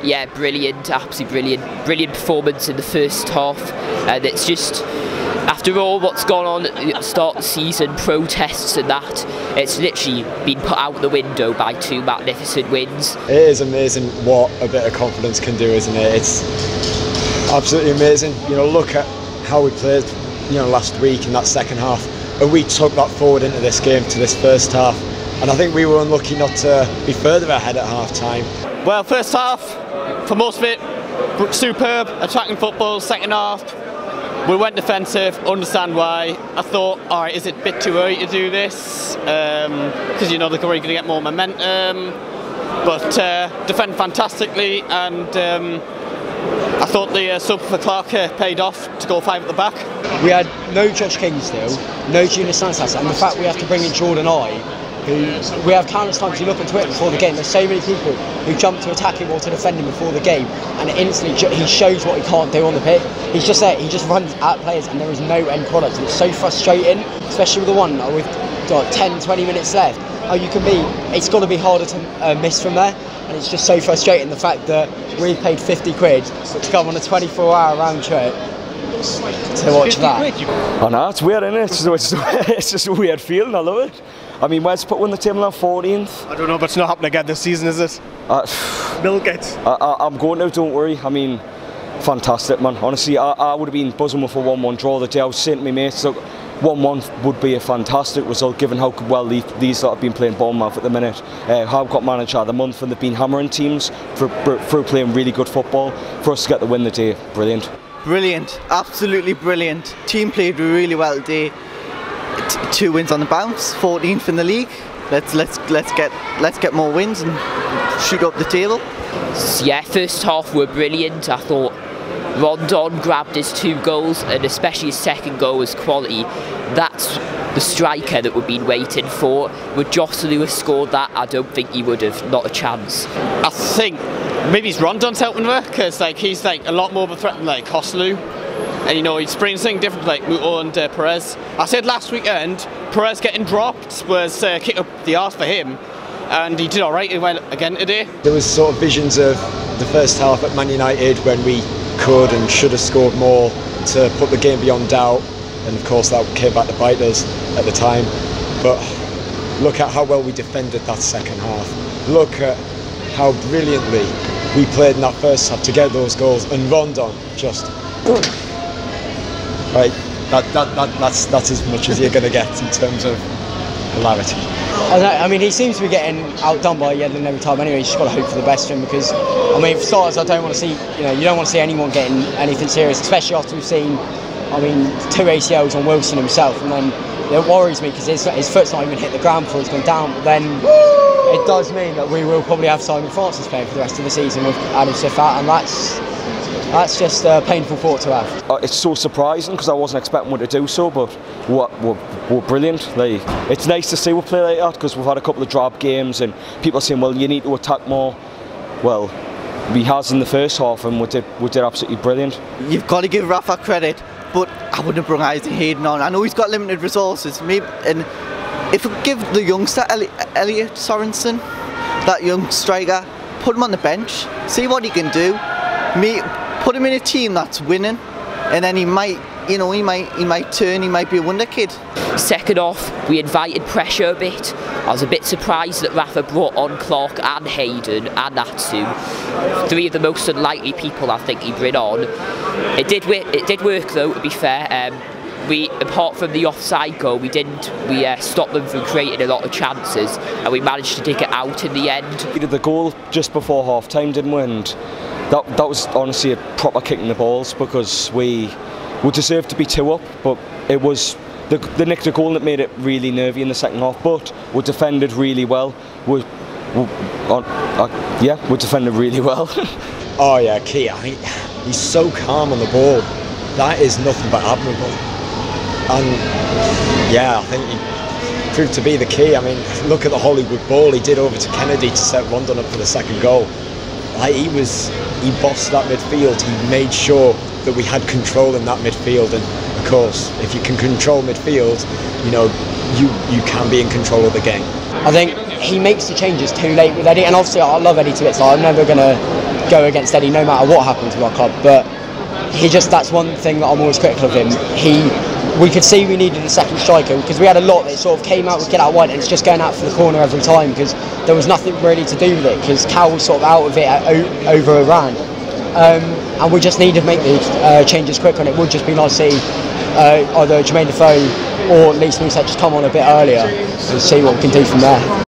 Yeah, brilliant, absolutely brilliant performance in the first half, and it's just, after all what's gone on at the start of the season, protests and that, it's literally been put out the window by two magnificent wins. It is amazing what a bit of confidence can do, isn't it? It's absolutely amazing. You know, look at how we played, you know, last week in that second half, and we took that forward into this game, to this first half, and I think we were unlucky not to be further ahead at half time. Well, first half, for most of it, superb, attacking football. Second half, we went defensive, understand why. I thought, alright, is it a bit too early to do this? Because you know they're going to get more momentum. But defend fantastically, and I thought the sub for Clark paid off to go 5 at the back. We had no Josh King still, no Junior Stanislas, and the fact we have to bring in Jordan who we have countless times you look at Twitter before the game, there's so many people who jump to attack him or to defend him before the game, and instantly he shows what he can't do on the pitch. He's just there, he just runs at players and there is no end product, and it's so frustrating, especially with the one with 10-20 minutes left. How you can be, it's got to be harder to miss from there, and it's just so frustrating the fact that we've paid 50 quid to come on a 24-hour round trip to watch that. I know, it's weird, isn't it? It's just a weird feeling, I love it. I mean, where's put win the table on 14th? I don't know, but it's not happening again this season, is it? Milk it. I'm going to, don't worry. I mean, fantastic, man. Honestly, I would have been buzzing with a 1-1 draw the day. I was saying to my mates, look, 1-1 would be a fantastic result given how well these that have been playing Bournemouth at the minute. I've got manager of the month, and they've been hammering teams for playing really good football. For us to get the win the day, brilliant. Brilliant, absolutely brilliant. Team played really well today. 2 wins on the bounce, 14th in the league. Let's get more wins and shoot up the table. Yeah, first half were brilliant. I thought Rondon grabbed his 2 goals, and especially his second goal was quality. That's the striker that we've been waiting for. Would Josh Lewis scored that? I don't think he would have, not a chance. I think maybe it's Rondon's helping her, because he's a lot more of a threat than Costello. And you know, he's bringing something different like Muto and Perez. I said last weekend, Perez getting dropped was a kick up the arse for him, and he did alright. He went again today. There was sort of visions of the first half at Man United when we could and should have scored more to put the game beyond doubt, and of course that came back to bite us at the time. But look at how well we defended that second half. Look at how brilliantly we played in that first half to get those goals, and Rondon just... Right, that's as much as you're going to get in terms of hilarity. I mean, he seems to be getting outdone by Yedlin every time anyway. You just got to hope for the best for him, because, I mean, for starters, I don't want to see, you don't want to see anyone getting anything serious, especially after we've seen, I mean, 2 ACLs on Wilson himself, and then it worries me because his foot's not even hit the ground before he's gone down, but then it does mean that we will probably have Simon Francis playing for the rest of the season with Adam Smith out, and that's just a painful thought to have. It's so surprising because I wasn't expecting one to do so, but we're brilliant. It's nice to see we play like that, because we've had a couple of drab games and people are saying, well, you need to attack more. Well, we has in the first half, and we did absolutely brilliant. You've got to give Rafa credit, but I wouldn't have brought Isaac Hayden on. I know he's got limited resources, maybe, and if we give the youngster Elliot Sorensen, that young striker, put him on the bench, see what he can do. Put him in a team that's winning, and then he might turn, he might be a wonder kid. Second off, we invited pressure a bit. I was a bit surprised that Rafa brought on Clark and Hayden and Natsu, 3 of the most unlikely people I think he'd bring on. It did work though, to be fair. Apart from the offside goal, we stopped them from creating a lot of chances, and we managed to dig it out in the end. We did the goal just before half time, didn't we? And that was honestly a proper kick in the balls, because we deserved to be 2 up, but it was the nicked a goal that made it really nervy in the second half. But we defended really well. We defended really well. Oh yeah, key. I mean, he's so calm on the ball. That is nothing but admirable. And yeah, I think he proved to be the key. I mean, look at the Hollywood ball he did over to Kennedy to set Rondon up for the second goal. He bossed that midfield. He made sure that we had control in that midfield, and of course, if you can control midfield, you can be in control of the game. I think he makes the changes too late with Eddie, and obviously I love Eddie to bits. I'm never gonna go against Eddie no matter what happens with our club. But that's one thing that I'm always critical of him. We could see we needed a second striker because we had a lot that sort of came out with get out wide and it's just going out for the corner every time because there was nothing really to do with it because Cal was sort of out of it over Iran. And we just need to make the changes quicker, and it would just be nice to see either Jermaine Defoe or at least Musa just come on a bit earlier and see what we can do from there.